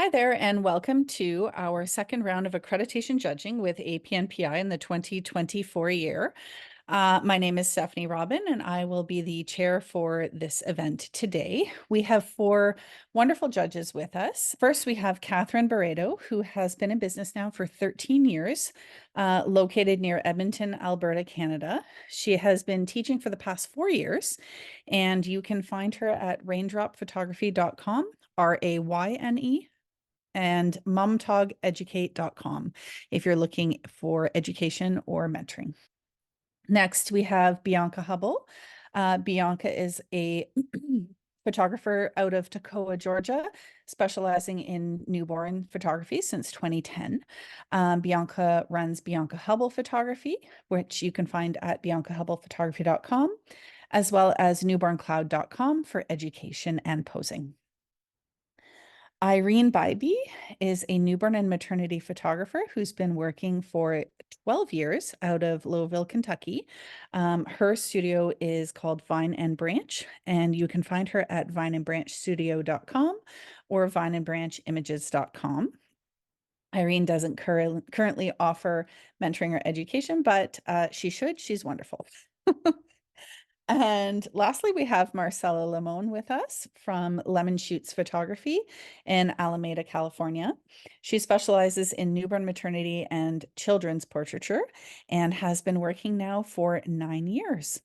Hi there, and welcome to our second round of accreditation judging with APNPI in the 2024 year. My name is Stephanie Robin, and I will be the chair for this event today. We have four wonderful judges with us. First, we have Kathryn Barredo, who has been in business now for 13 years, located near Edmonton, Alberta, Canada. She has been teaching for the past 4 years, and you can find her at raindropphotography.com, RAYNE, and momtogeducate.com if you're looking for education or mentoring. Next, we have Bianca Hubble. Bianca is a photographer out of Toccoa, Georgia, specializing in newborn photography since 2010. Bianca runs Bianca Hubble Photography, which you can find at biancahubblephotography.com, as well as newborncloud.com for education and posing. Irene Bibee is a newborn and maternity photographer who's been working for 12 years out of Louisville, Kentucky. Her studio is called Vine and Branch, and you can find her at vineandbranchstudio.com or vineandbranchimages.com. Irene doesn't currently offer mentoring or education, but she should. She's wonderful. And lastly, we have Marcela Limon with us from Lemon Shoots Photography in Alameda, California. She specializes in newborn maternity and children's portraiture and has been working now for 9 years.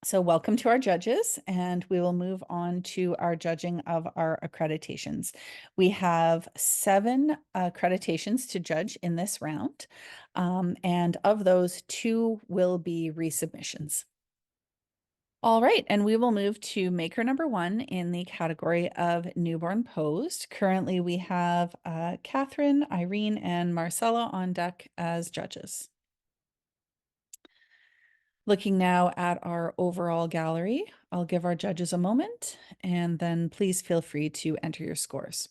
So welcome to our judges, and we will move on to our judging of our accreditations. We have 7 accreditations to judge in this round, and of those, 2 will be resubmissions. All right, and we will move to maker number 1 in the category of newborn posed. Currently, we have Kathryn, Irene, and Marcela on deck as judges. Looking now at our overall gallery, I'll give our judges a moment, and then please feel free to enter your scores.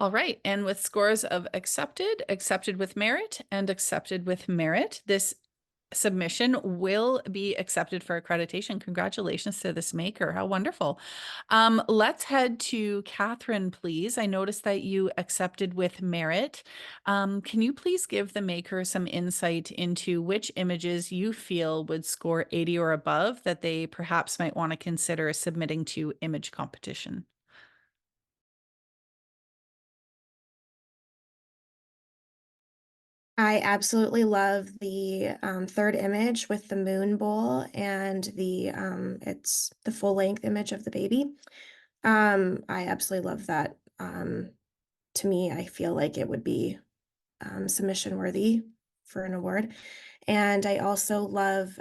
All right, and with scores of accepted, accepted with merit, and accepted with merit, this submission will be accepted for accreditation. Congratulations to this maker. How wonderful. Let's head to Kathryn, please. I noticed that you accepted with merit. Can you please give the maker some insight into which images you feel would score 80 or above that they perhaps might want to consider submitting to image competition? I absolutely love the third image with the moon bowl and it's the full length image of the baby. I absolutely love that. To me, I feel like it would be submission worthy for an award. And I also love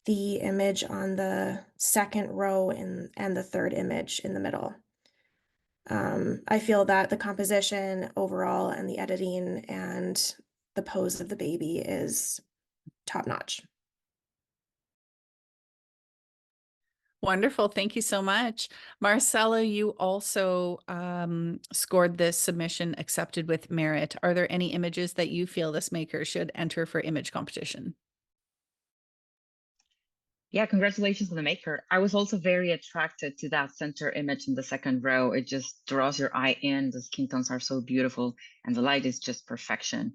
the image on the second row and the third image in the middle. I feel that the composition overall and the editing and the pose of the baby is top notch. Wonderful. Thank you so much. Marcela, you also scored this submission accepted with merit. Are there any images that you feel this maker should enter for image competition? Yeah, congratulations on the maker. I was also very attracted to that center image in the second row. It just draws your eye in. The skin tones are so beautiful, and the light is just perfection.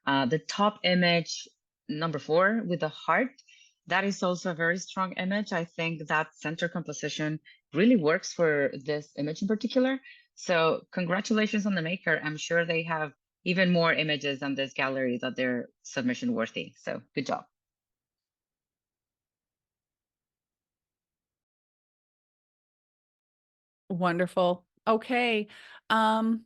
The top image, number 4, with the heart, that is also a very strong image. I think that center composition really works for this image in particular. So congratulations on the maker. I'm sure they have even more images on this gallery that they're submission worthy. So good job. Wonderful. Okay. All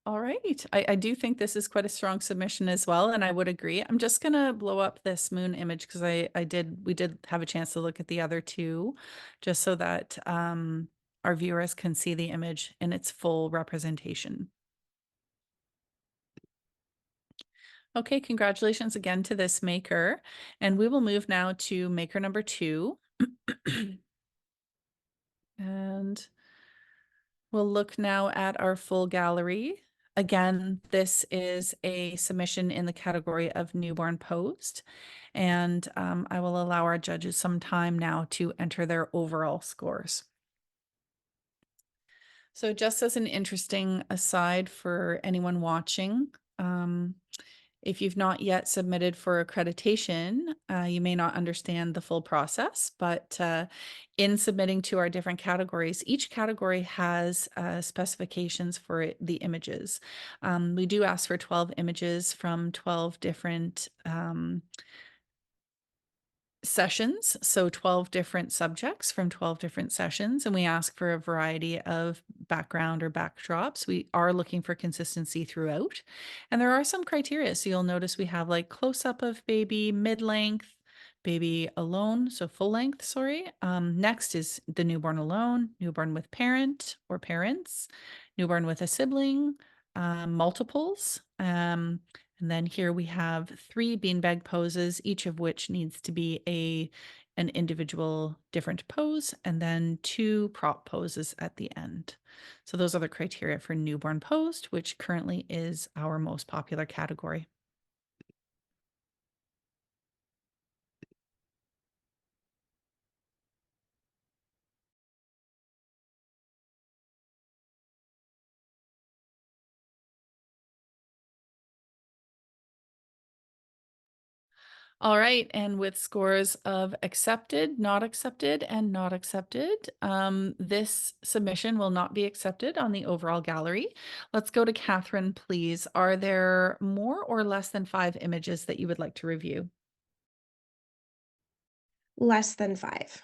right. I do think this is quite a strong submission as well, and I would agree. I'm just gonna blow up this moon image because we did have a chance to look at the other 2, just so that our viewers can see the image in its full representation. Okay, congratulations again to this maker. And we will move now to maker number 2. And we'll look now at our full gallery. Again, this is a submission in the category of newborn posed. And I will allow our judges some time now to enter their overall scores. So just as an interesting aside for anyone watching, if you've not yet submitted for accreditation, you may not understand the full process, but in submitting to our different categories, each category has specifications for the images. We do ask for 12 images from 12 different sessions, so 12 different subjects from 12 different sessions, and we ask for a variety of background or backdrops. We are looking for consistency throughout, and there are some criteria. So you'll notice we have like close-up of baby, mid-length, baby alone, so full length, sorry. Next is the newborn alone, newborn with parent or parents, newborn with a sibling, multiples, and then here we have 3 beanbag poses, each of which needs to be an individual different pose, and then 2 prop poses at the end. So those are the criteria for newborn posed, which currently is our most popular category. All right, and with scores of accepted, not accepted, and not accepted, this submission will not be accepted on the overall gallery. Let's go to Kathryn, please. Are there more or less than 5 images that you would like to review? Less than 5.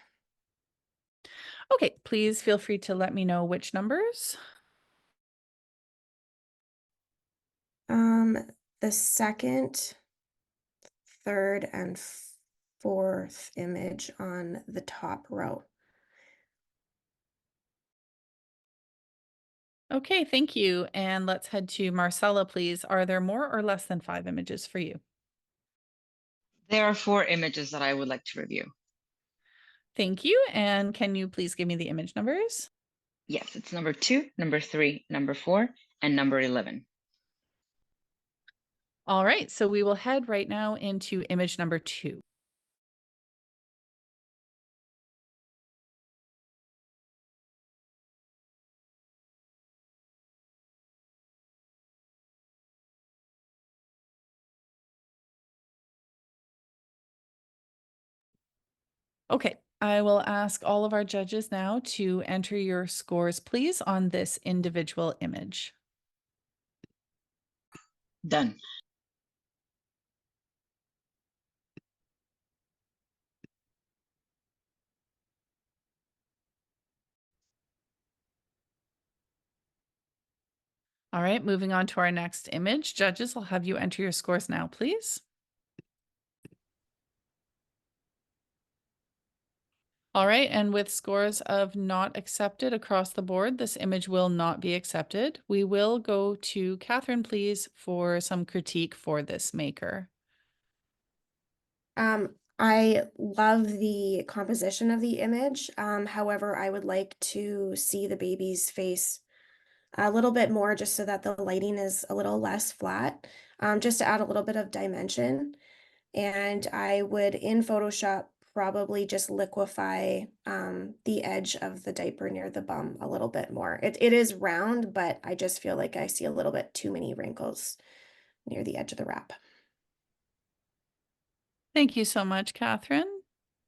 Okay, please feel free to let me know which numbers. The second, third, and fourth image on the top row. Okay, thank you. And let's head to Marcela, please. Are there more or less than 5 images for you? There are 4 images that I would like to review. Thank you. And can you please give me the image numbers? Yes, it's number 2, number 3, number 4, and number 11. All right, so we will head right now into image number 2. Okay, I will ask all of our judges now to enter your scores, please, on this individual image. Done. All right, moving on to our next image. Judges, I'll have you enter your scores now, please. All right, and with scores of not accepted across the board, this image will not be accepted. We will go to Kathryn, please, for some critique for this maker. I love the composition of the image. However, I would like to see the baby's face a little bit more just so that the lighting is a little less flat, just to add a little bit of dimension. And I would, in Photoshop, probably just liquefy the edge of the diaper near the bum a little bit more. It is round, but I just feel like I see a little bit too many wrinkles near the edge of the wrap. Thank you so much, Kathryn.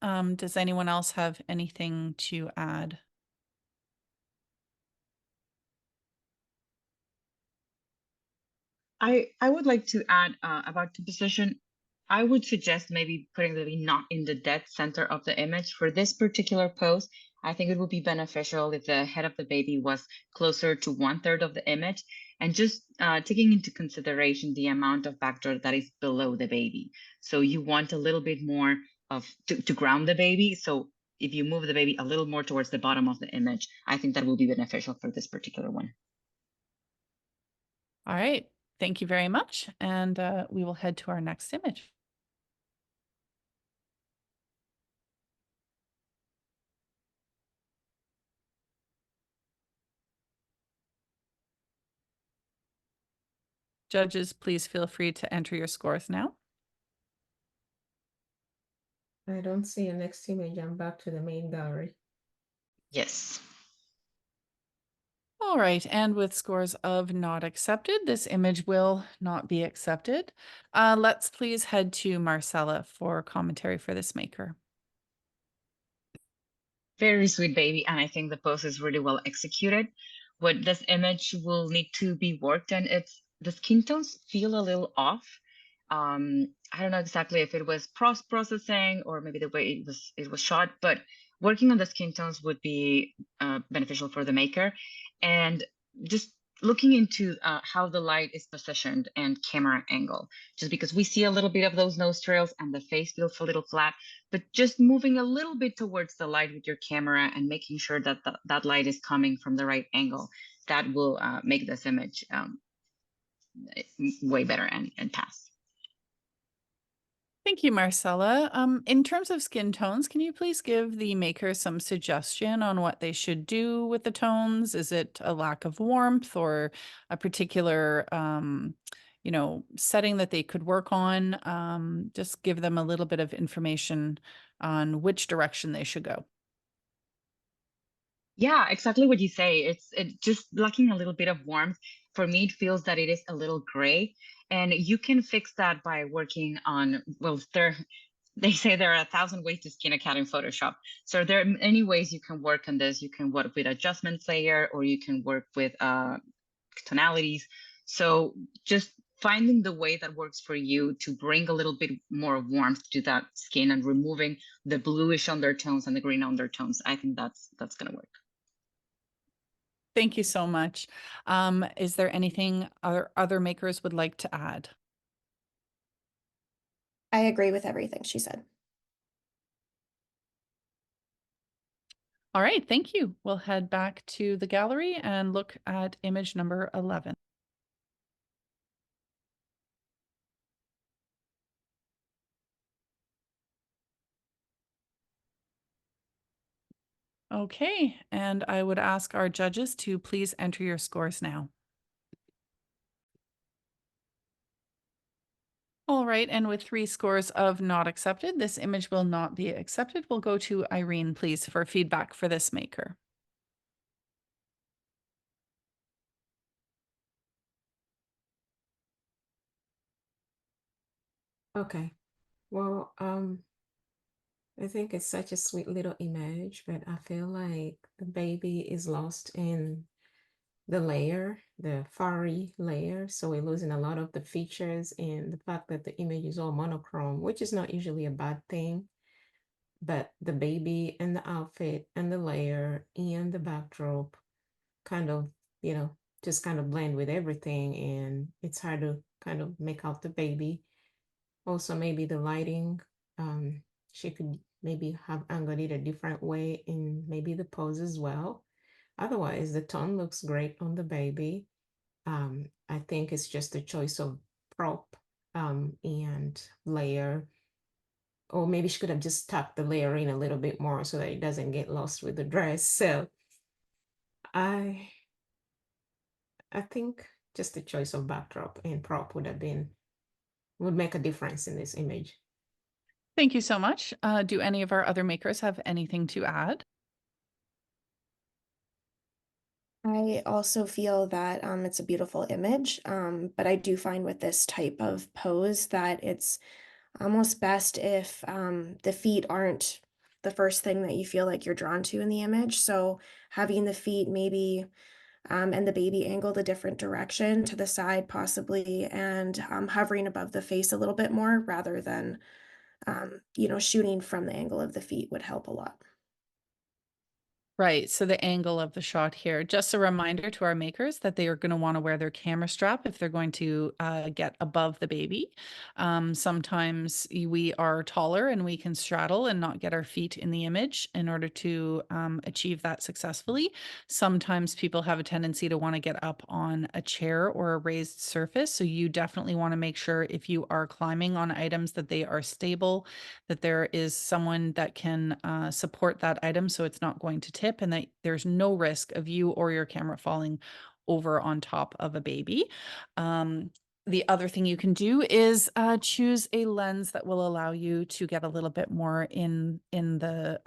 Does anyone else have anything to add? I would like to add about the position. I would suggest maybe putting the baby not in the dead center of the image. For this particular pose, I think it would be beneficial if the head of the baby was closer to 1/3 of the image, and just taking into consideration the amount of backdrop that is below the baby. So you want a little bit more to ground the baby. So if you move the baby a little more towards the bottom of the image, I think that will be beneficial for this particular one. All right. Thank you very much. And we will head to our next image. Judges, please feel free to enter your scores now. I don't see a next image. I'm back to the main gallery. Yes. All right, and with scores of not accepted, this image will not be accepted. Let's please head to Marcela for commentary for this maker. Very sweet baby, and I think the pose is really well executed. What this image will need to be worked on, it's the skin tones feel a little off. I don't know exactly if it was processing or maybe the way it was shot, but working on the skin tones would be beneficial for the maker. And just looking into how the light is positioned and camera angle, just because we see a little bit of those nose trails and the face feels a little flat, but just moving a little bit towards the light with your camera and making sure that that light is coming from the right angle, that will make this image way better and pass. Thank you, Marcela. In terms of skin tones, can you please give the maker some suggestion on what they should do with the tones? Is it a lack of warmth or a particular, setting that they could work on? Just give them a little bit of information on which direction they should go. Yeah, exactly what you say. It's just lacking a little bit of warmth. For me, it feels that it is a little gray, and you can fix that by working on, well, they say there are 1,000 ways to skin a cat in Photoshop. So there are many ways you can work on this. You can work with adjustment layer, or you can work with tonalities. So just finding the way that works for you to bring a little bit more warmth to that skin and removing the bluish undertones and the green undertones, I think that's going to work. Thank you so much. Is there anything other makers would like to add? I agree with everything she said. All right, thank you. We'll head back to the gallery and look at image number 11. Okay, and I would ask our judges to please enter your scores now. All right, and with 3 scores of not accepted, this image will not be accepted. We'll go to Irene, please, for feedback for this maker. Okay. Well, I think it's such a sweet little image, but I feel like the baby is lost in the layer, the furry layer. So we're losing a lot of the features, and the fact that the image is all monochrome, which is not usually a bad thing. But the baby and the outfit and the layer and the backdrop kind of, just kind of blend with everything. And it's hard to kind of make out the baby. Also, maybe the lighting, she could maybe have angled it a different way in maybe the pose as well. Otherwise, the tone looks great on the baby. I think it's just a choice of prop and layer. Or maybe she could have just tucked the layer in a little bit more so that it doesn't get lost with the dress. So I think just the choice of backdrop and prop would make a difference in this image. Thank you so much. Do any of our other makers have anything to add? I also feel that it's a beautiful image, but I do find with this type of pose that it's almost best if the feet aren't the first thing that you feel like you're drawn to in the image. So having the feet maybe and the baby angled a different direction to the side possibly, and hovering above the face a little bit more rather than, shooting from the angle of the feet would help a lot. Right. So the angle of the shot here, just a reminder to our makers that they are going to want to wear their camera strap if they're going to get above the baby. Sometimes we are taller and we can straddle and not get our feet in the image in order to achieve that successfully. Sometimes people have a tendency to want to get up on a chair or a raised surface. So you definitely want to make sure if you are climbing on items that they are stable, that there is someone that can support that item so it's not going to tip, and that there's no risk of you or your camera falling over on top of a baby. The other thing you can do is choose a lens that will allow you to get a little bit more in the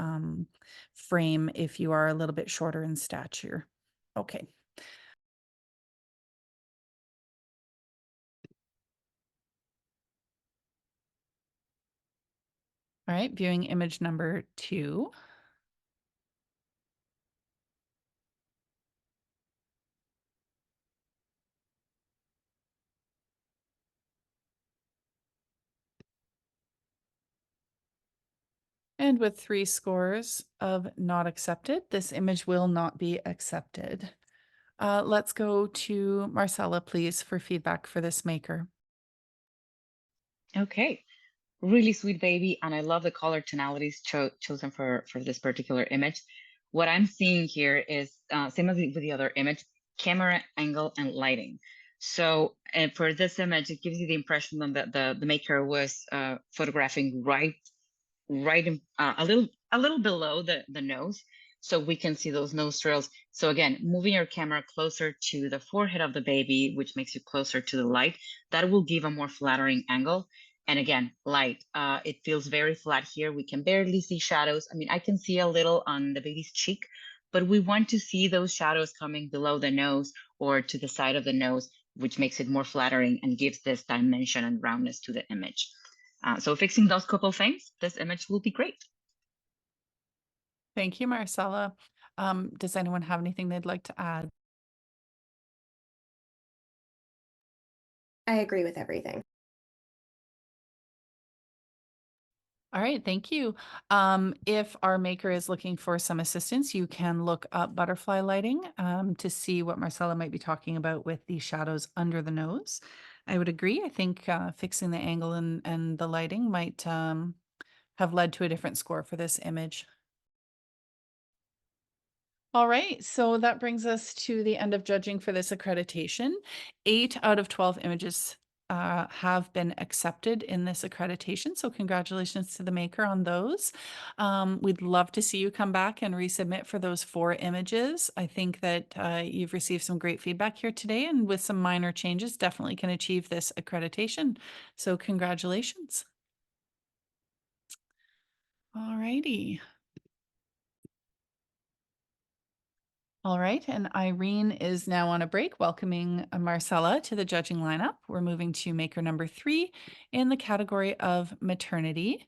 frame if you are a little bit shorter in stature. Okay. All right, viewing image number 2. And with 3 scores of not accepted, this image will not be accepted. Let's go to Marcela, please, for feedback for this maker. Okay, really sweet baby, and I love the color tonalities chosen for this particular image. What I'm seeing here is same as with the other image, camera angle and lighting. So, and for this image, it gives you the impression that the maker was photographing right in, a little below the nose, so we can see those nostrils. So again, moving your camera closer to the forehead of the baby, which makes you closer to the light, that will give a more flattering angle. And again, light, it feels very flat here. We can barely see shadows. I mean, I can see a little on the baby's cheek, but we want to see those shadows coming below the nose or to the side of the nose, which makes it more flattering and gives this dimension and roundness to the image. So fixing those couple things, this image will be great. Thank you, Marcela. Does anyone have anything they'd like to add? I agree with everything. All right, thank you. If our maker is looking for some assistance, you can look up butterfly lighting to see what Marcela might be talking about with the shadows under the nose. I would agree. I think fixing the angle and the lighting might have led to a different score for this image. All right, so that brings us to the end of judging for this accreditation. 8 out of 12 images have been accepted in this accreditation, so congratulations to the maker on those. We'd love to see you come back and resubmit for those 4 images. I think that you've received some great feedback here today, and with some minor changes, definitely can achieve this accreditation. So congratulations. All righty. All right, and Irene is now on a break, welcoming Marcela to the judging lineup. We're moving to maker number 3 in the category of maternity.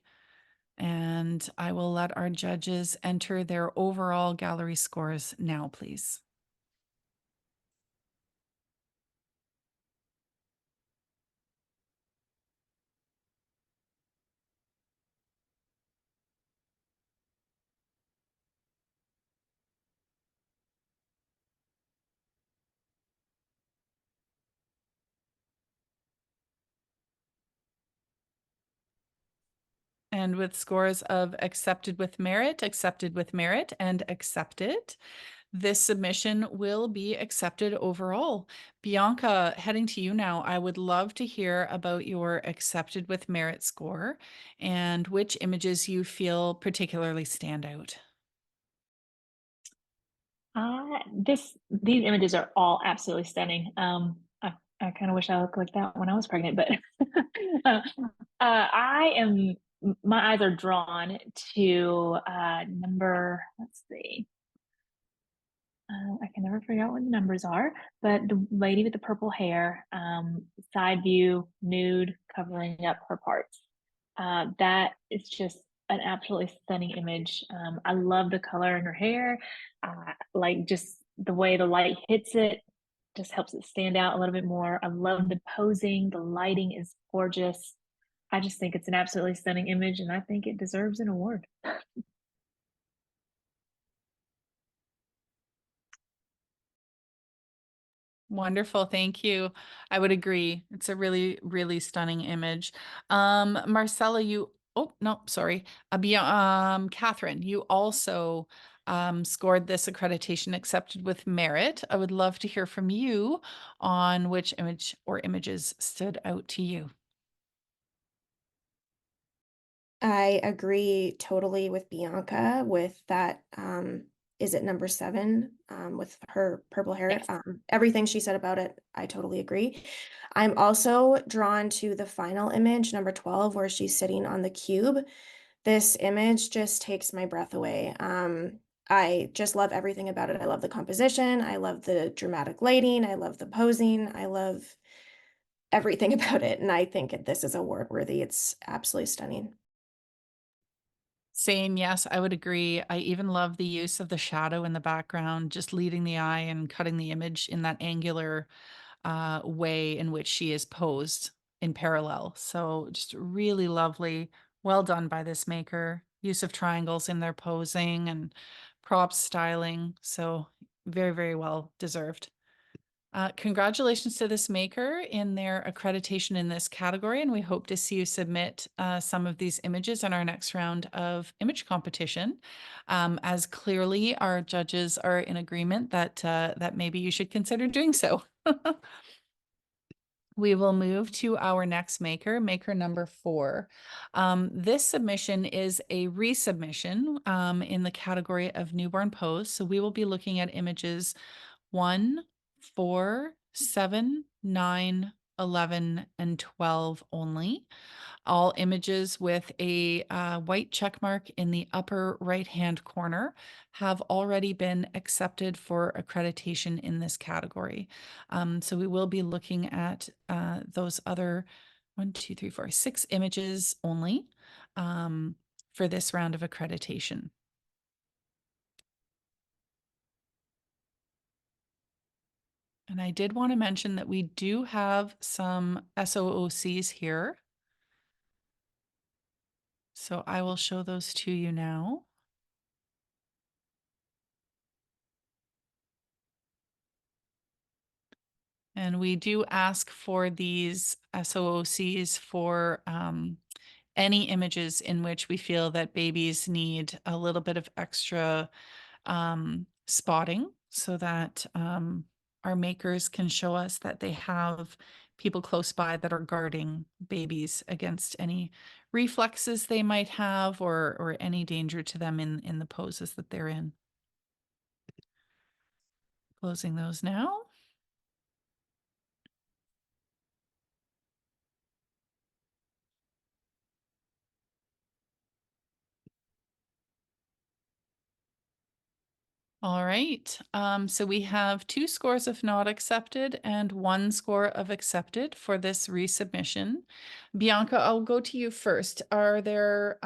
And I will let our judges enter their overall gallery scores now, please. And with scores of accepted with merit, and accepted, this submission will be accepted overall. Bianca, heading to you now, I would love to hear about your accepted with merit score and which images you feel particularly stand out. These images are all absolutely stunning. I kind of wish I looked like that when I was pregnant, but my eyes are drawn to number, let's see. I can never figure out what the numbers are, but the lady with the purple hair, side view, nude, covering up her parts. That is just an absolutely stunning image. I love the color in her hair, like just the way the light hits it, just helps it stand out a little bit more. I love the posing, the lighting is gorgeous. I just think it's an absolutely stunning image, and I think it deserves an award. Wonderful. Thank you. I would agree. It's a really, really stunning image. Marcella, oh, no, sorry. Kathryn, you also scored this accreditation accepted with merit. I would love to hear from you on which image or images stood out to you. I agree totally with Bianca with that. Is it number 7 with her purple hair? Yes. Everything she said about it, I totally agree. I'm also drawn to the final image, number 12, where she's sitting on the cube. This image just takes my breath away. I just love everything about it. I love the composition. I love the dramatic lighting. I love the posing. I love everything about it. And I think this is award worthy. It's absolutely stunning. Same, yes, I would agree. I even love the use of the shadow in the background, just leading the eye and cutting the image in that angular way in which she is posed in parallel. So just really lovely. Well done by this maker. Use of triangles in their posing and prop styling. So very, very well deserved. Congratulations to this maker in their accreditation in this category, and we hope to see you submit some of these images in our next round of image competition. As clearly our judges are in agreement that that maybe you should consider doing so. We will move to our next maker, maker number 4. This submission is a resubmission in the category of newborn pose. So we will be looking at images 1, 4, 7, 9, 11, and 12 only. All images with a white check mark in the upper right-hand corner have already been accepted for accreditation in this category. So we will be looking at those other 1, 2, 3, 4, 6 images only for this round of accreditation. And I did want to mention that we do have some SOOCs here. So I will show those to you now. And we do ask for these SOOCs for any images in which we feel that babies need a little bit of extra spotting so that our makers can show us that they have people close by that are guarding babies against any reflexes they might have or any danger to them in the poses that they're in. Closing those now. All right, so we have 2 scores of not accepted and 1 score of accepted for this resubmission. Bianca, I'll go to you first. Are there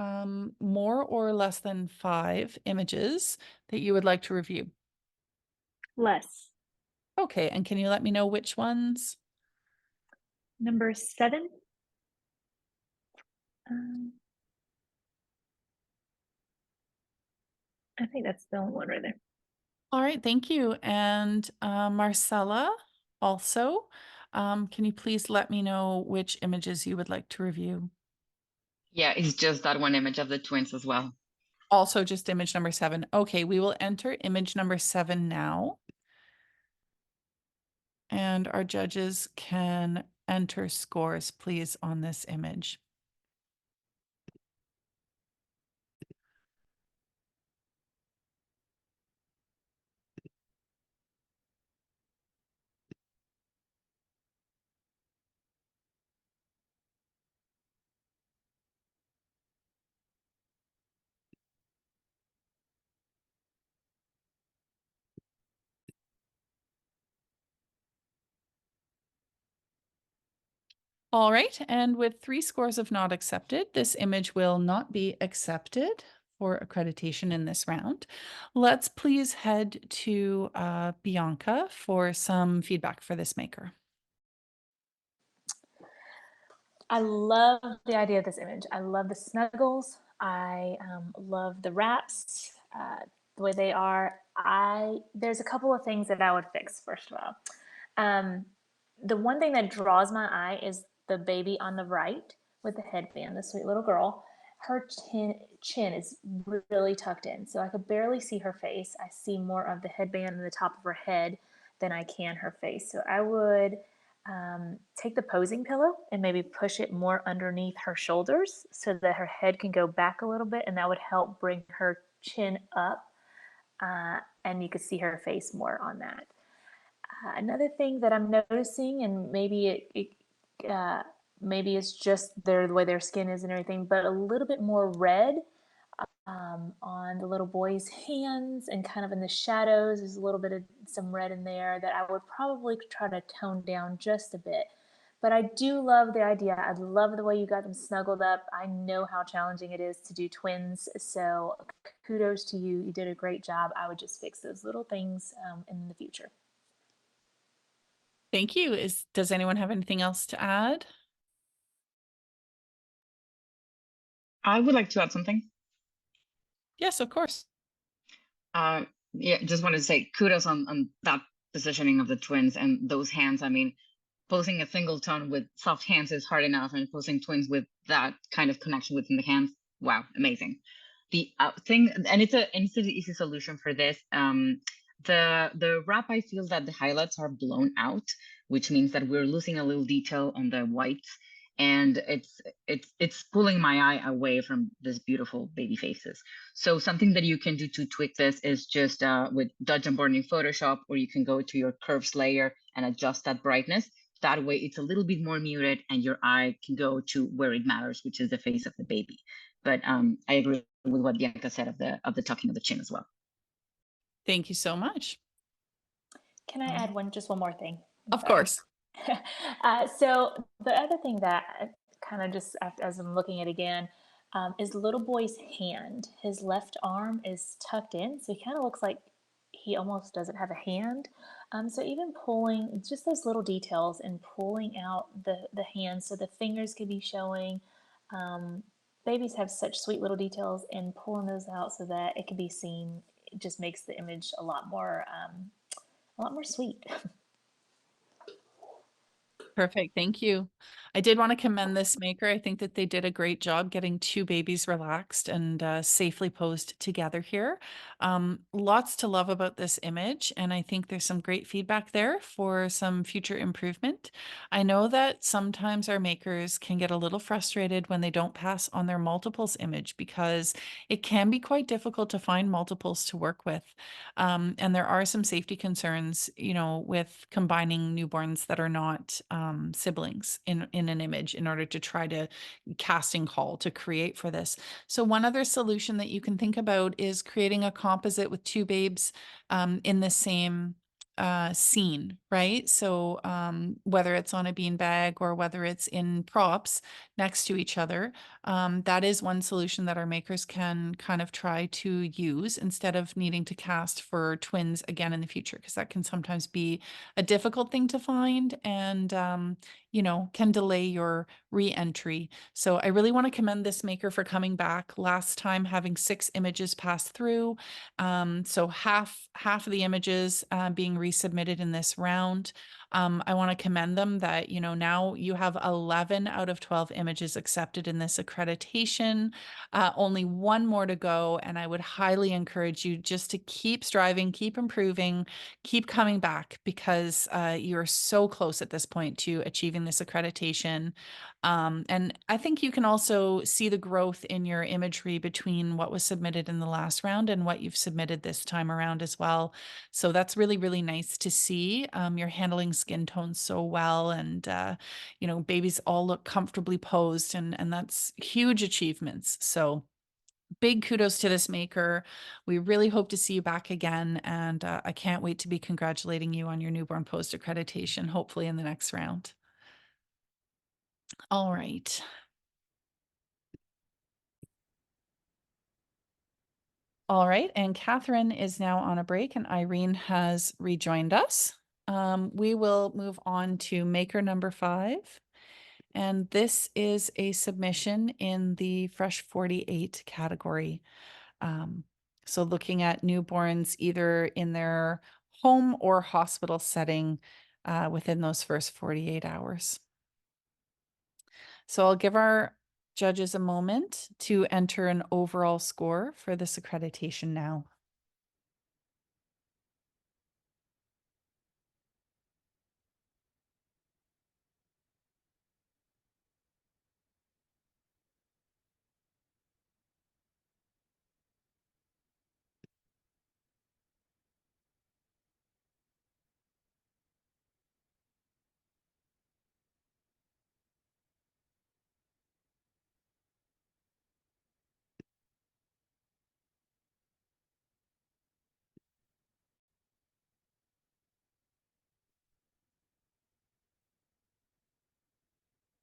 more or less than 5 images that you would like to review? Less. Okay, and can you let me know which ones? Number 7. I think that's the only one right there. All right, thank you. And Marcella, also, can you please let me know which images you would like to review? Yeah, it's just that one image of the twins as well. Also just image number 7. Okay, we will enter image number 7 now. And our judges can enter scores, please, on this image. All right, and with 3 scores of not accepted, this image will not be accepted for accreditation in this round. Let's please head to Bianca for some feedback for this maker. I love the idea of this image. I love the snuggles. I love the wraps, the way they are. There's a couple of things that I would fix, first of all. The one thing that draws my eye is the baby on the right with the headband, the sweet little girl. Her chin is really tucked in, so I could barely see her face. I see more of the headband and the top of her head than I can her face. So I would take the posing pillow and maybe push it more underneath her shoulders so that her head can go back a little bit, and that would help bring her chin up, and you could see her face more on that. Another thing that I'm noticing, and maybe maybe it's just the way their skin is and everything, but a little bit more red on the little boy's hands, and kind of in the shadows, there's a little bit of some red in there that I would probably try to tone down just a bit. But I do love the idea. I love the way you got them snuggled up. I know how challenging it is to do twins, so kudos to you. You did a great job. I would just fix those little things in the future. Thank you. Does anyone have anything else to add? I would like to add something. Yes, of course. Yeah, just wanted to say kudos on that positioning of the twins and those hands. I mean, posing a singleton with soft hands is hard enough, and posing twins with that kind of connection within the hands, wow, amazing. The thing, and it's an easy solution for this. The wrap, I feel that the highlights are blown out, which means that we're losing a little detail on the whites, and it's pulling my eye away from this beautiful baby faces. So something that you can do to tweak this is just with Dodge and Burn in Photoshop, or you can go to your curves layer and adjust that brightness. That way it's a little bit more muted and your eye can go to where it matters, which is the face of the baby. But I agree with what Bianca said of the tucking of the chin as well. Thank you so much. Can I add just one more thing? Of course. So the other thing that kind of just as I'm looking at it again is the little boy's hand. His left arm is tucked in, so he kind of looks like he almost doesn't have a hand. So even pulling just those little details and pulling out the hand so the fingers could be showing. Babies have such sweet little details, and pulling those out so that it can be seen, it just makes the image a lot more sweet. Perfect. Thank you. I did want to commend this maker. I think that they did a great job getting two babies relaxed and safely posed together here. Lots to love about this image, and I think there's some great feedback there for some future improvement. I know that sometimes our makers can get a little frustrated when they don't pass on their multiples image, because it can be quite difficult to find multiples to work with. And there are some safety concerns, with combining newborns that are not siblings in an image in order to try to casting call to create for this. So one other solution that you can think about is creating a composite with two babes in the same scene, right? So whether it's on a beanbag or whether it's in props next to each other, that is one solution that our makers can kind of try to use instead of needing to cast for twins again in the future, because that can sometimes be a difficult thing to find and can delay your re-entry. So I really want to commend this maker for coming back. Last time having 6 images pass through, so half of the images being resubmitted in this round. I want to commend them that now you have 11 out of 12 images accepted in this accreditation. Only one more to go, and I would highly encourage you just to keep striving, keep improving, keep coming back, because you're so close at this point to achieving this accreditation. And I think you can also see the growth in your imagery between what was submitted in the last round and what you've submitted this time around as well. So that's really, really nice to see. You're handling skin tones so well, and babies all look comfortably posed, and that's huge achievements. So big kudos to this maker. We really hope to see you back again, and I can't wait to be congratulating you on your newborn post accreditation, hopefully in the next round. All right. All right, and Kathryn is now on a break, and Irene has rejoined us. We will move on to maker number 5. And this is a submission in the Fresh 48 category. So looking at newborns either in their home or hospital setting within those first 48 hours. So I'll give our judges a moment to enter an overall score for this accreditation now.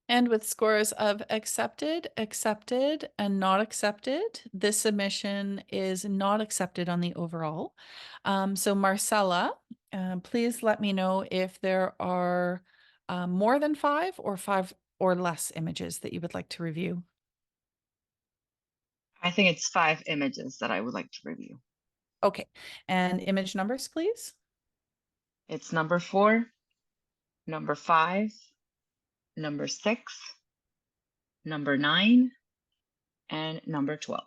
And with scores of accepted, accepted, and not accepted, this submission is not accepted on the overall. So Marcela, please let me know if there are more than 5 or less images that you would like to review. I think it's 5 images that I would like to review. Okay, and image numbers, please. It's number 4, number 5, number 6, number 9, and number 12.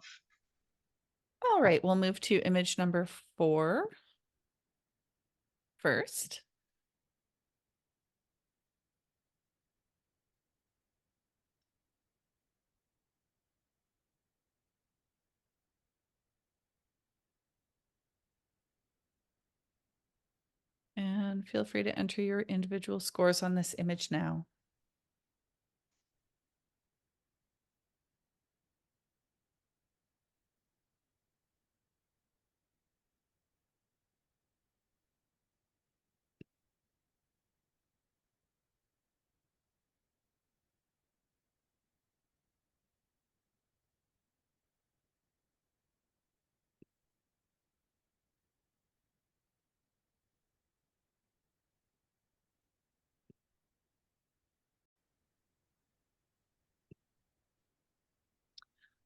All right, we'll move to image number 4 first. And feel free to enter your individual scores on this image now.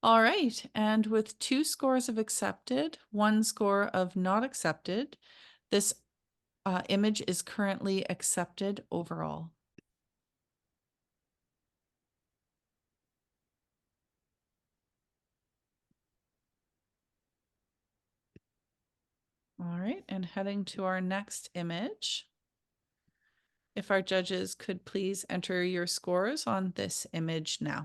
All right, and with 2 scores of accepted, 1 score of not accepted, this image is currently accepted overall. All right, and heading to our next image. If our judges could please enter your scores on this image now.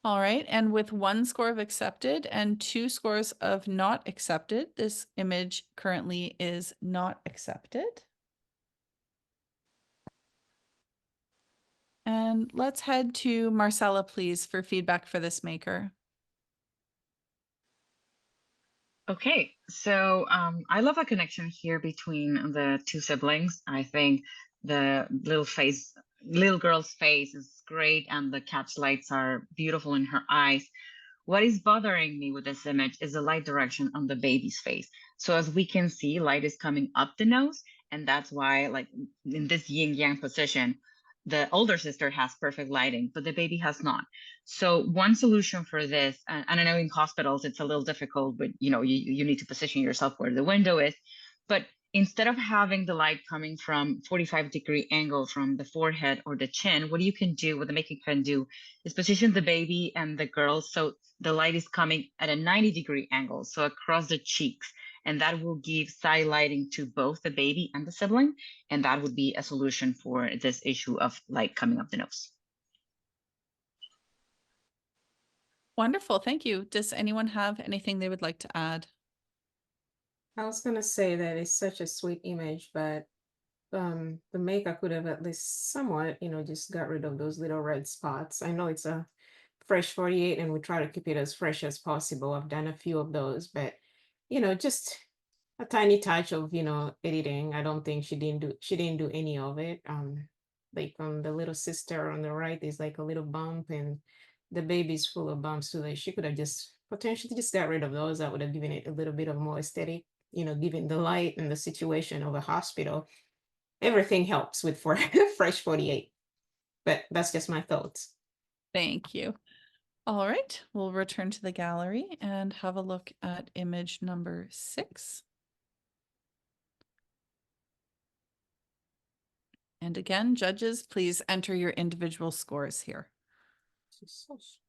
All right, and with 1 score of accepted and 2 scores of not accepted, this image currently is not accepted. And let's head to Marcela, please, for feedback for this maker. Okay, so I love a connection here between the 2 siblings. I think the little girl's face is great, and the cat's lights are beautiful in her eyes. What is bothering me with this image is the light direction on the baby's face. So as we can see, light is coming up the nose, and that's why, like in this yin-yang position, the older sister has perfect lighting, but the baby has not. So one solution for this, and I know in hospitals it's a little difficult, but you need to position yourself where the window is. But instead of having the light coming from 45-degree angle from the forehead or the chin, what the maker can do is position the baby and the girl so the light is coming at a 90-degree angle, so across the cheeks. And that will give side lighting to both the baby and the sibling. And that would be a solution for this issue of light coming up the nose. Wonderful, thank you. Does anyone have anything they would like to add? I was gonna say that it's such a sweet image, but the maker could have at least somewhat, just got rid of those little red spots. I know it's a fresh 48 and we try to keep it as fresh as possible. I've done a few of those, but just a tiny touch of, editing. I don't think she didn't do any of it. Like on the little sister on the right, there's like a little bump, and the baby's full of bumps, so that she could have just potentially just got rid of those. That would have given it a little bit of more aesthetic, given the light and the situation of a hospital. Everything helps with for fresh 48. But that's just my thoughts. Thank you. All right, we'll return to the gallery and have a look at image number 6. And again, judges, please enter your individual scores here. Jesus.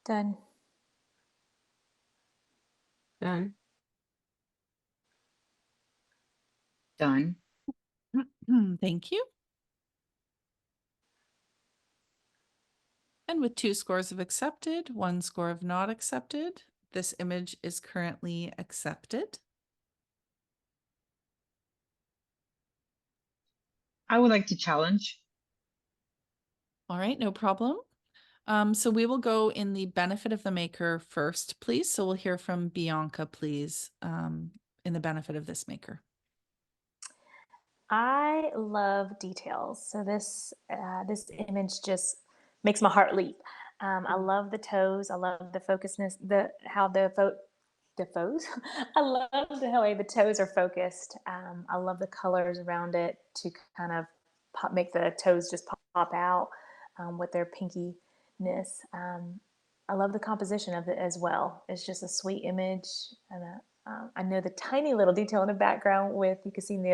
Done. Done. Done. Thank you. And with 2 scores of accepted, 1 score of not accepted, this image is currently accepted. I would like to challenge. All right, no problem. So we will go in the benefit of the maker first, please. So we'll hear from Bianca, please, in the benefit of this maker. I love details. So this image just makes my heart leap. I love the toes. I love the focusedness, how the foes. I love the way the toes are focused. I love the colors around it to kind of make the toes just pop out with their pinkiness. I love the composition of it as well. It's just a sweet image, and I know the tiny little detail in the background with you can see the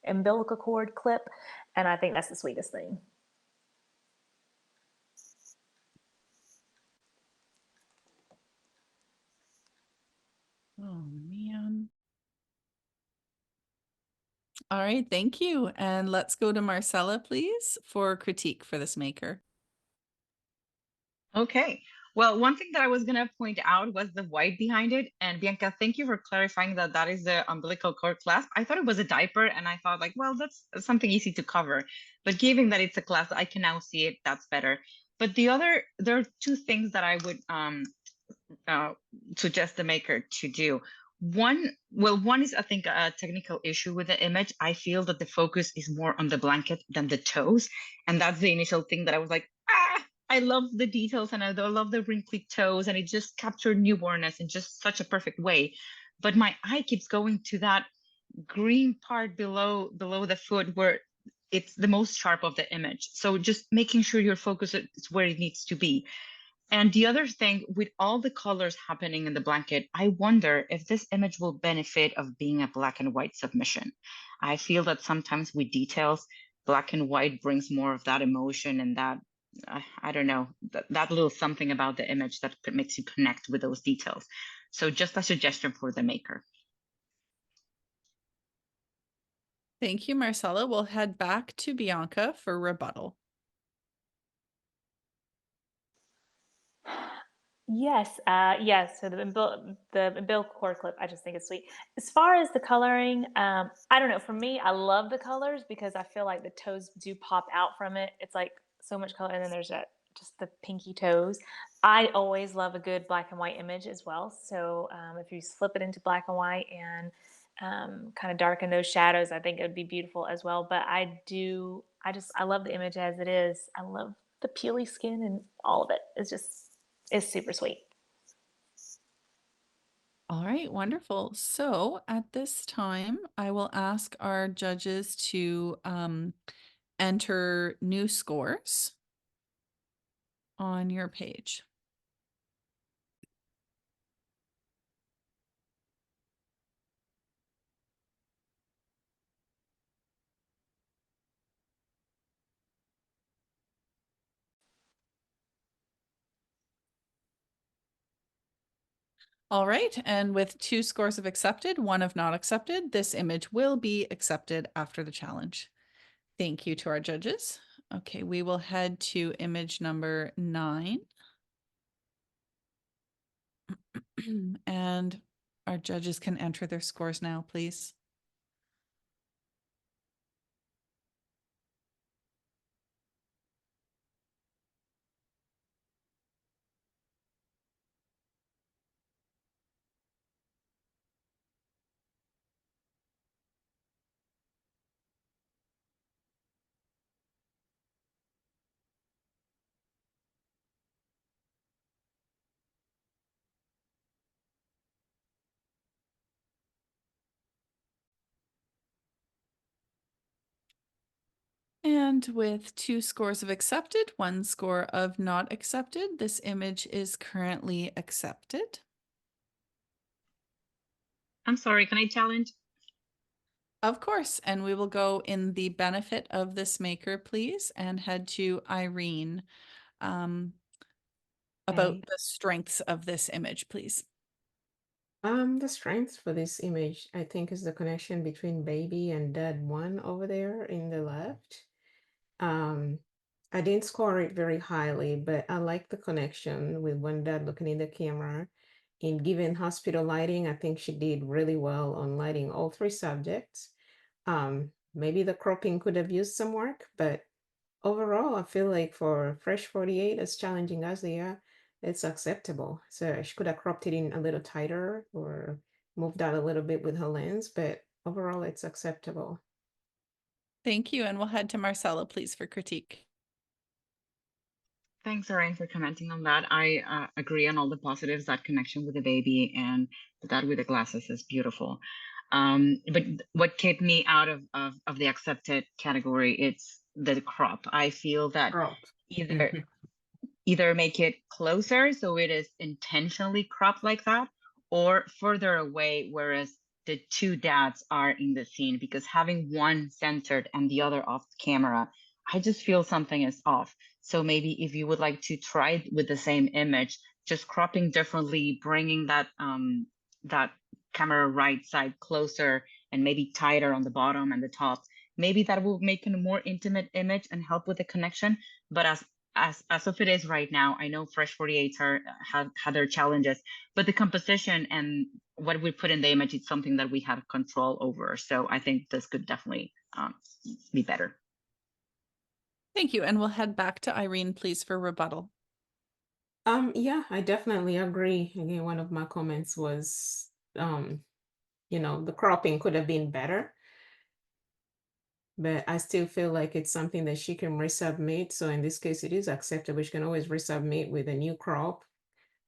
umbilical cord clip, and I think that's the sweetest thing. Oh, man. All right, thank you. And let's go to Marcela, please, for critique for this maker. Okay. Well, one thing that I was going to point out was the white behind it. And Bianca, thank you for clarifying that that is the umbilical cord clasp. I thought it was a diaper, and I thought, like, well, that's something easy to cover. But given that it's a clasp, I can now see it. That's better. But there are 2 things that I would suggest the maker to do. One is, I think, a technical issue with the image. I feel that the focus is more on the blanket than the toes. And that's the initial thing that I was like, I love the details and I love the wrinkly toes, and it just captured newbornness in just such a perfect way. But my eye keeps going to that green part below the foot where it's the most sharp of the image. So just making sure your focus is where it needs to be. And the other thing, with all the colors happening in the blanket, I wonder if this image will benefit of being a black and white submission. I feel that sometimes with details, black and white brings more of that emotion and that, I don't know, that little something about the image that makes you connect with those details. So just a suggestion for the maker. Thank you, Marcela. We'll head back to Bianca for rebuttal. Yes, yes. So the umbilical cord clip, I just think is sweet. As far as the coloring, I don't know. For me, I love the colors because I feel like the toes do pop out from it. It's like so much color, and then there's just the pinky toes. I always love a good black and white image as well. So if you flip it into black and white and kind of darken those shadows, I think it would be beautiful as well. But I love the image as it is. I love the peely skin and all of it. It's super sweet. All right, wonderful. So at this time, I will ask our judges to enter new scores on your page. All right, and with 2 scores of accepted, 1 of not accepted, this image will be accepted after the challenge. Thank you to our judges. Okay, we will head to image number 9. And our judges can enter their scores now, please. And with 2 scores of accepted, 1 score of not accepted, this image is currently accepted. I'm sorry, can I challenge? Of course, and we will go in the benefit of this maker, please, and head to Irene about Okay. the strengths of this image, please. The strength for this image, I think, is the connection between baby and dad one over there in the left. I didn't score it very highly, but I like the connection with one dad looking in the camera. In given hospital lighting, I think she did really well on lighting all 3 subjects. Maybe the cropping could have used some work, but overall, I feel like for Fresh 48, as challenging as they are, it's acceptable. So she could have cropped it in a little tighter or moved out a little bit with her lens, but overall, it's acceptable. Thank you, and we'll head to Marcela, please, for critique. Thanks, Irene, for commenting on that. I agree on all the positives. That connection with the baby and the dad with the glasses is beautiful. But what kept me out of the accepted category, it's the crop. I feel that Crop. either make it closer so it is intentionally cropped like that, or further away, whereas the 2 dads are in the scene, because having one centered and the other off camera, I just feel something is off. So maybe if you would like to try it with the same image, just cropping differently, bringing that camera right side closer and maybe tighter on the bottom and the top, maybe that will make it a more intimate image and help with the connection. But as of it is right now, I know Fresh 48s have had their challenges, but the composition and what we put in the image is something that we have control over. So I think this could definitely be better. Thank you, and we'll head back to Irene, please, for rebuttal. Yeah, I definitely agree. Again, one of my comments was, the cropping could have been better, but I still feel like it's something that she can resubmit. So in this case, it is acceptable. She can always resubmit with a new crop.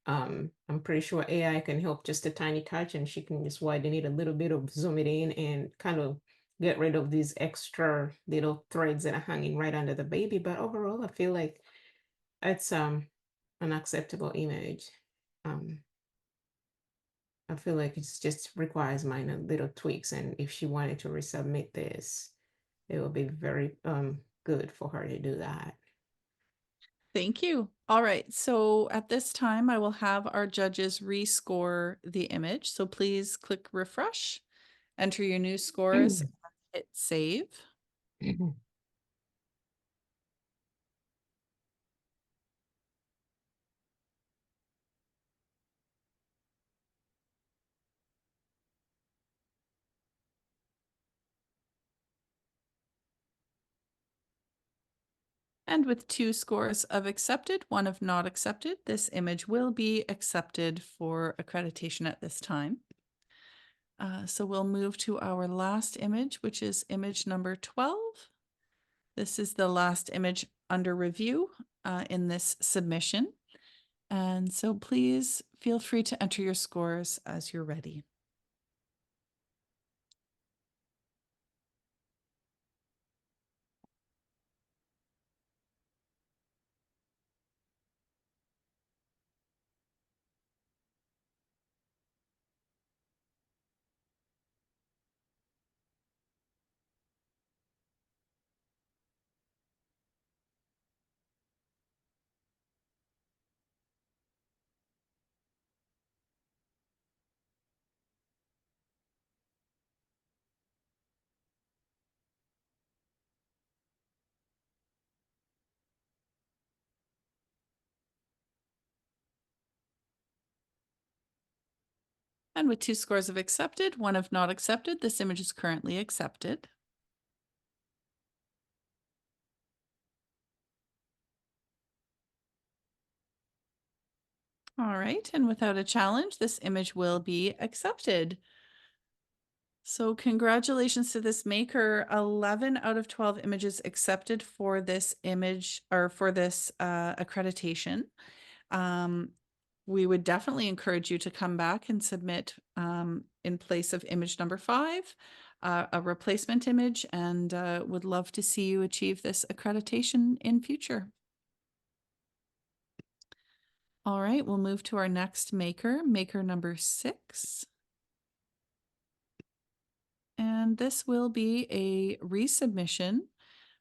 I'm pretty sure AI can help just a tiny touch, and she can just widen it a little bit or zoom it in and kind of get rid of these extra little threads that are hanging right under the baby. But overall, I feel like it's an acceptable image. I feel like it just requires minor little tweaks, and if she wanted to resubmit this, it would be very good for her to do that. Thank you. All right, so at this time, I will have our judges rescore the image. So please click refresh, enter your new scores, and hit save. And with 2 scores of accepted, 1 of not accepted, this image will be accepted for accreditation at this time. So we'll move to our last image, which is image number 12. This is the last image under review in this submission. And so please feel free to enter your scores as you're ready. And with 2 scores of accepted, 1 of not accepted, this image is currently accepted. All right, and without a challenge, this image will be accepted. So congratulations to this maker. 11 out of 12 images accepted for this image or for this accreditation. We would definitely encourage you to come back and submit in place of image number 5. a replacement image, and would love to see you achieve this accreditation in future. All right, we'll move to our next maker, maker number 6. And this will be a resubmission.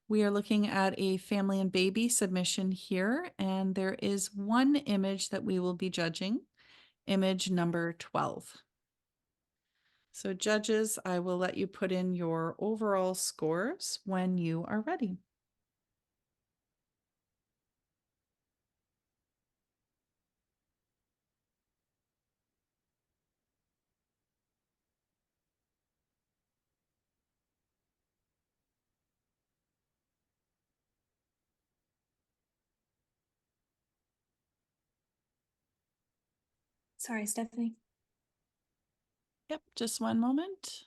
We are looking at a family and baby submission here, and there is one image that we will be judging, image number 12. So judges, I will let you put in your overall scores when you are ready. Sorry, Stephanie. Yep, just one moment.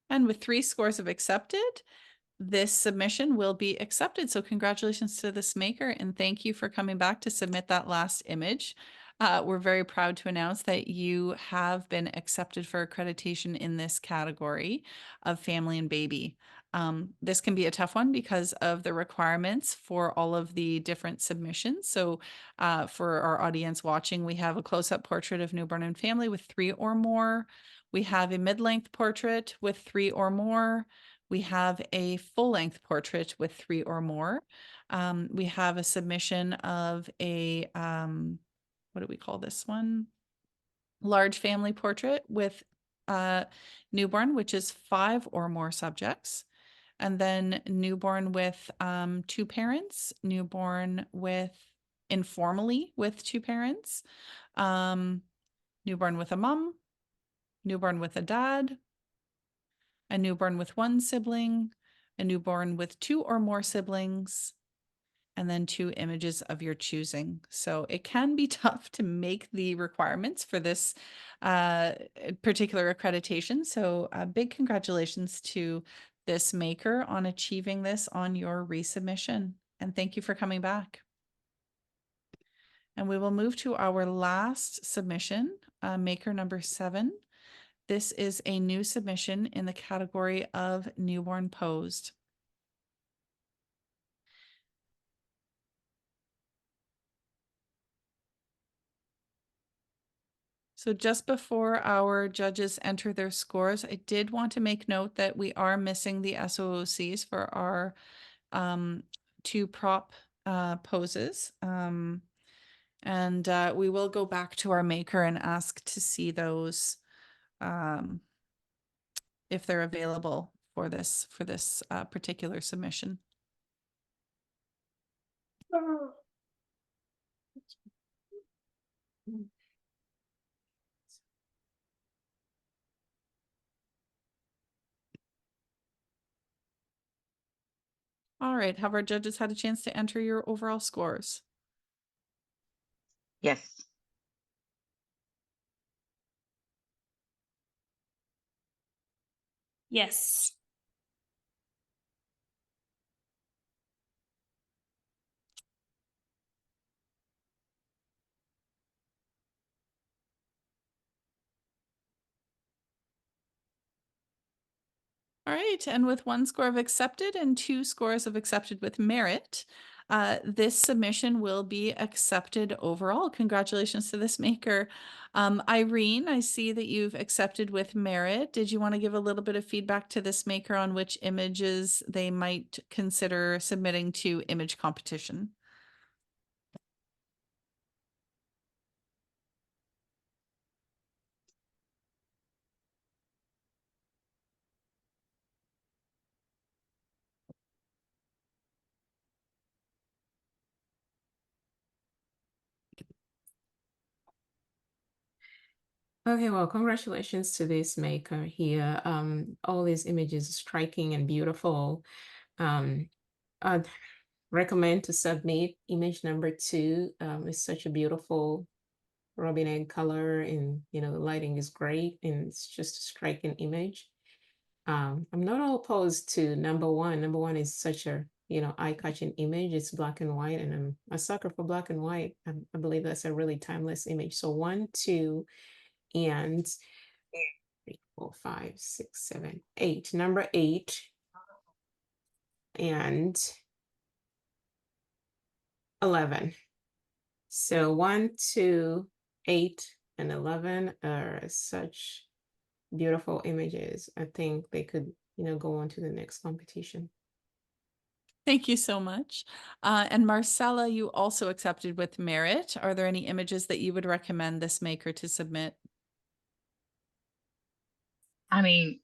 And with 3 scores of accepted, this submission will be accepted. So congratulations to this maker, and thank you for coming back to submit that last image. We're very proud to announce that you have been accepted for accreditation in this category of family and baby. This can be a tough one because of the requirements for all of the different submissions. So for our audience watching, we have a close-up portrait of newborn and family with 3 or more. We have a mid-length portrait with 3 or more. We have a full-length portrait with 3 or more. We have a submission of a, what do we call this one? Large family portrait with newborn, which is 5 or more subjects. And then newborn with 2 parents, newborn with informally with 2 parents, newborn with a mom, newborn with a dad, a newborn with 1 sibling, a newborn with 2 or more siblings, and then 2 images of your choosing. So it can be tough to make the requirements for this particular accreditation. So big congratulations to this maker on achieving this on your resubmission. And thank you for coming back. And we will move to our last submission, maker number 7. This is a new submission in the category of newborn posed. So just before our judges enter their scores, I did want to make note that we are missing the SOOCs for our 2 prop poses. And we will go back to our maker and ask to see those if they're available for this particular submission. All right, have our judges had a chance to enter your overall scores? Yes. Yes. All right, and with 1 score of accepted and 2 scores of accepted with merit, this submission will be accepted overall. Congratulations to this maker. Irene, I see that you've accepted with merit. Did you want to give a little bit of feedback to this maker on which images they might consider submitting to image competition? Okay, well, congratulations to this maker here. All these images are striking and beautiful. I'd recommend to submit image number 2. It's such a beautiful robin egg color, and the lighting is great, and it's just a striking image. I'm not all opposed to number 1. Number 1 is such a eye-catching image. It's black and white, and I'm a sucker for black and white. I believe that's a really timeless image. So 1, 2, and 3, 4, 5, 6, 7, 8. Number 8 and 11. So 1, 2, 8, and 11 are such beautiful images. I think they could, go on to the next competition. Thank you so much. And Marcela, you also accepted with merit. Are there any images that you would recommend this maker to submit? I mean,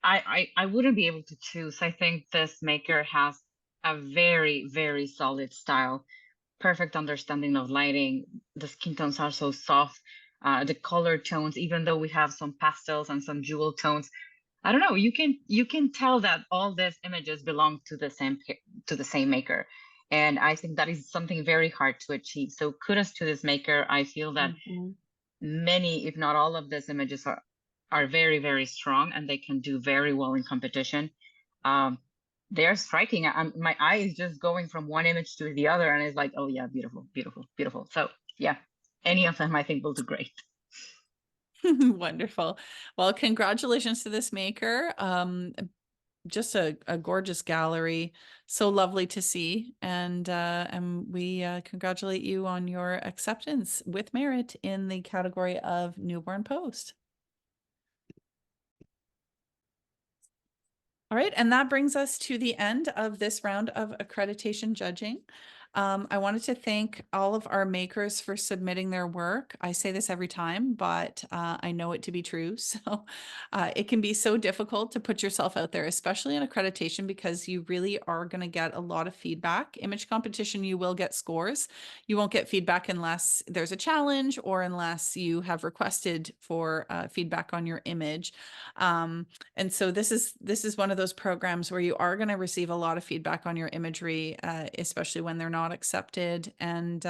I wouldn't be able to choose. I think this maker has a very, very solid style, perfect understanding of lighting. The skin tones are so soft. The color tones, even though we have some pastels and some jewel tones, I don't know. You can tell that all these images belong to the same maker, and I think that is something very hard to achieve. So kudos to this maker. I feel that many, if not all, of these images are very, very strong, and they can do very well in competition. They're striking. My eye is just going from one image to the other, and it's like, oh yeah, beautiful, beautiful, beautiful. So yeah, any of them I think will do great. Wonderful. Well, congratulations to this maker. Just a gorgeous gallery. So lovely to see. And we congratulate you on your acceptance with merit in the category of newborn post. All right, and that brings us to the end of this round of accreditation judging. I wanted to thank all of our makers for submitting their work. I say this every time, but I know it to be true. So it can be so difficult to put yourself out there, especially in accreditation, because you really are going to get a lot of feedback. Image competition, you will get scores. You won't get feedback unless there's a challenge or unless you have requested for feedback on your image. And so this is one of those programs where you are going to receive a lot of feedback on your imagery, especially when they're not accepted. And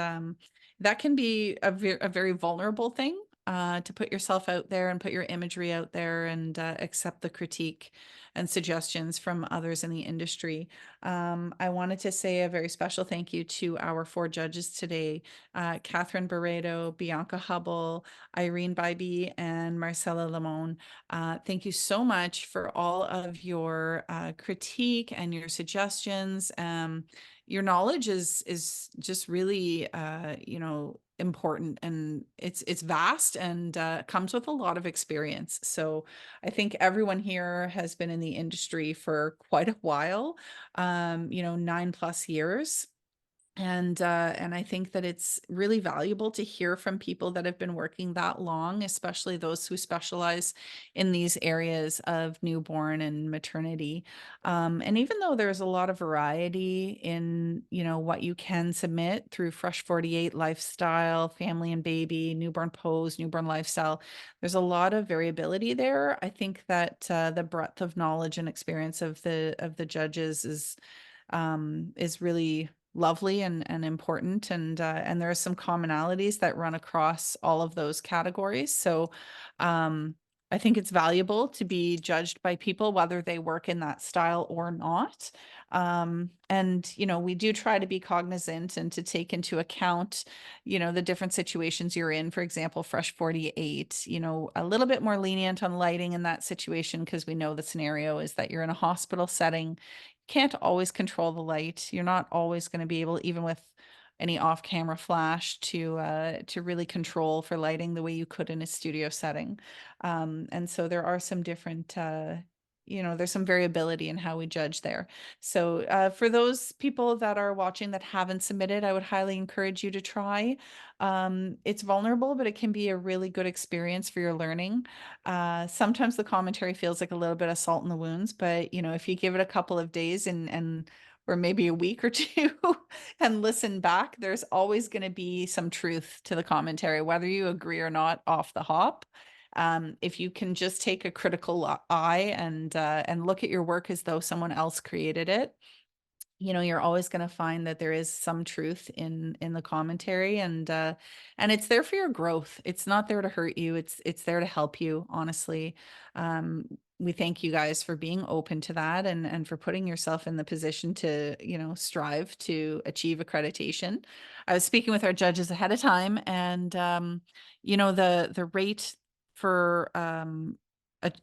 that can be a very vulnerable thing, to put yourself out there and put your imagery out there and accept the critique and suggestions from others in the industry. I wanted to say a very special thank you to our 4 judges today, Kathryn Barredo, Bianca Hubble, Irene Bibee, and Marcela Limon. Thank you so much for all of your critique and your suggestions. Your knowledge is just really, important, and it's vast and comes with a lot of experience. So I think everyone here has been in the industry for quite a while, 9+ years. And I think that it's really valuable to hear from people that have been working that long, especially those who specialize in these areas of newborn and maternity. And even though there's a lot of variety in, what you can submit through Fresh 48, Lifestyle, Family and Baby, Newborn Pose, Newborn Lifestyle, there's a lot of variability there. I think that the breadth of knowledge and experience of the judges is really lovely and important, and there are some commonalities that run across all of those categories. So I think it's valuable to be judged by people whether they work in that style or not. And we do try to be cognizant and to take into account the different situations you're in. For example, Fresh 48, a little bit more lenient on lighting in that situation, because we know the scenario is that you're in a hospital setting. Can't always control the light. You're not always going to be able, even with any off-camera flash, to really control for lighting the way you could in a studio setting. And so there are some different there's some variability in how we judge there. So for those people that are watching that haven't submitted, I would highly encourage you to try. It's vulnerable, but it can be a really good experience for your learning. Sometimes the commentary feels like a little bit of salt in the wounds, but if you give it a couple of days and or maybe a week or two and listen back, there's always going to be some truth to the commentary, whether you agree or not off the hop. If you can just take a critical eye and look at your work as though someone else created it, you're always going to find that there is some truth in the commentary, and it's there for your growth. It's not there to hurt you. It's there to help you, honestly. we thank you guys for being open to that and for putting yourself in the position to, strive to achieve accreditation. I was speaking with our judges ahead of time, and the rate for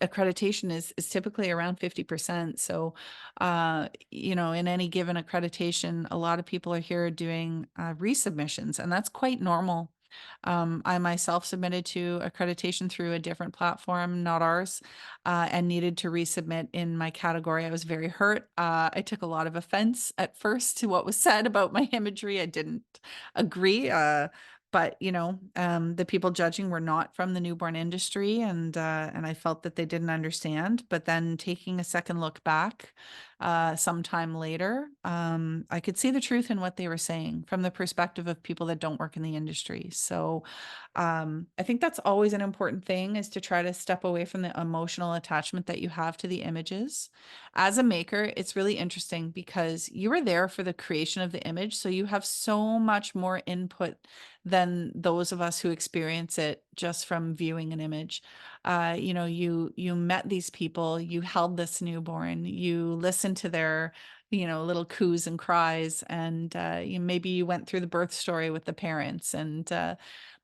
accreditation is typically around 50%. So, in any given accreditation, a lot of people are here doing resubmissions, and that's quite normal. I myself submitted to accreditation through a different platform, not ours, and needed to resubmit in my category. I was very hurt. I took a lot of offense at first to what was said about my imagery. I didn't agree. But the people judging were not from the newborn industry, and I felt that they didn't understand. But then taking a second look back, sometime later, I could see the truth in what they were saying from the perspective of people that don't work in the industry. So I think that's always an important thing, is to try to step away from the emotional attachment that you have to the images. As a maker, it's really interesting because you were there for the creation of the image. So you have so much more input than those of us who experience it just from viewing an image. You met these people, you held this newborn, you listened to their little coos and cries, and maybe you went through the birth story with the parents, and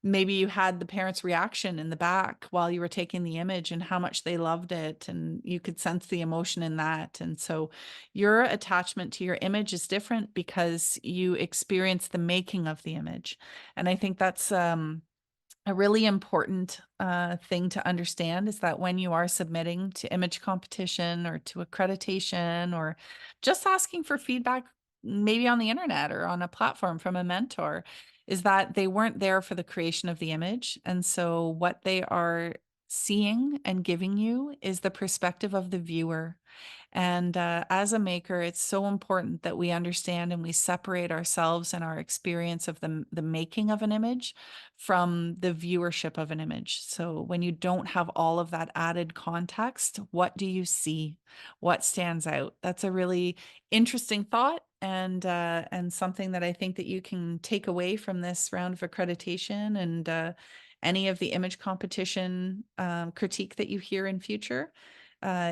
maybe you had the parents' reaction in the back while you were taking the image and how much they loved it, and you could sense the emotion in that. And so your attachment to your image is different because you experience the making of the image. And I think that's a really important thing to understand, is that when you are submitting to image competition or to accreditation, or just asking for feedback, maybe on the internet or on a platform from a mentor, is that they weren't there for the creation of the image. And so what they are seeing and giving you is the perspective of the viewer. And as a maker, it's so important that we understand and we separate ourselves and our experience of the making of an image from the viewership of an image. So when you don't have all of that added context, what do you see? What stands out? That's a really interesting thought, and something that I think that you can take away from this round of accreditation, and any of the image competition critique that you hear in future.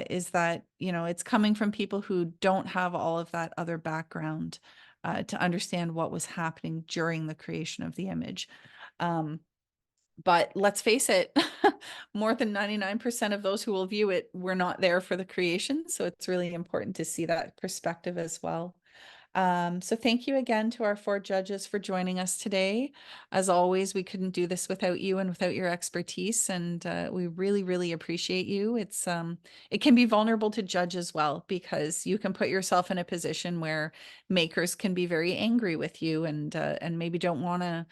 Is that, it's coming from people who don't have all of that other background to understand what was happening during the creation of the image. But let's face it, more than 99% of those who will view it were not there for the creation. So it's really important to see that perspective as well. So thank you again to our 4 judges for joining us today. As always, we couldn't do this without you and without your expertise, and we really, really appreciate you. It can be vulnerable to judge as well, because you can put yourself in a position where makers can be very angry with you, and maybe don't want to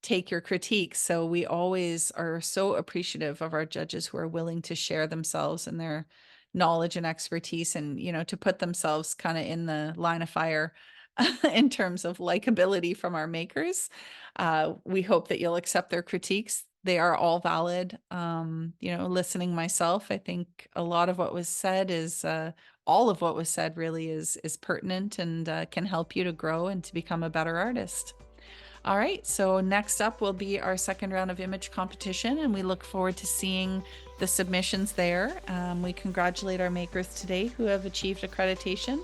take your critiques. So we always are so appreciative of our judges who are willing to share themselves and their knowledge and expertise, and to put themselves kind of in the line of fire in terms of likability from our makers. We hope that you'll accept their critiques. They are all valid. Listening myself, I think a lot of what was said is all of what was said really is pertinent, and can help you to grow and to become a better artist. All right, so next up will be our second round of image competition, and we look forward to seeing the submissions there. We congratulate our makers today who have achieved accreditation,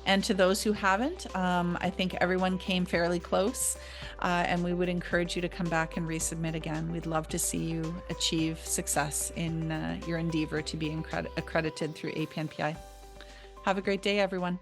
and to those who haven't, I think everyone came fairly close, and we would encourage you to come back and resubmit again. We'd love to see you achieve success in your endeavor to be accredited through APNPI. Have a great day, everyone.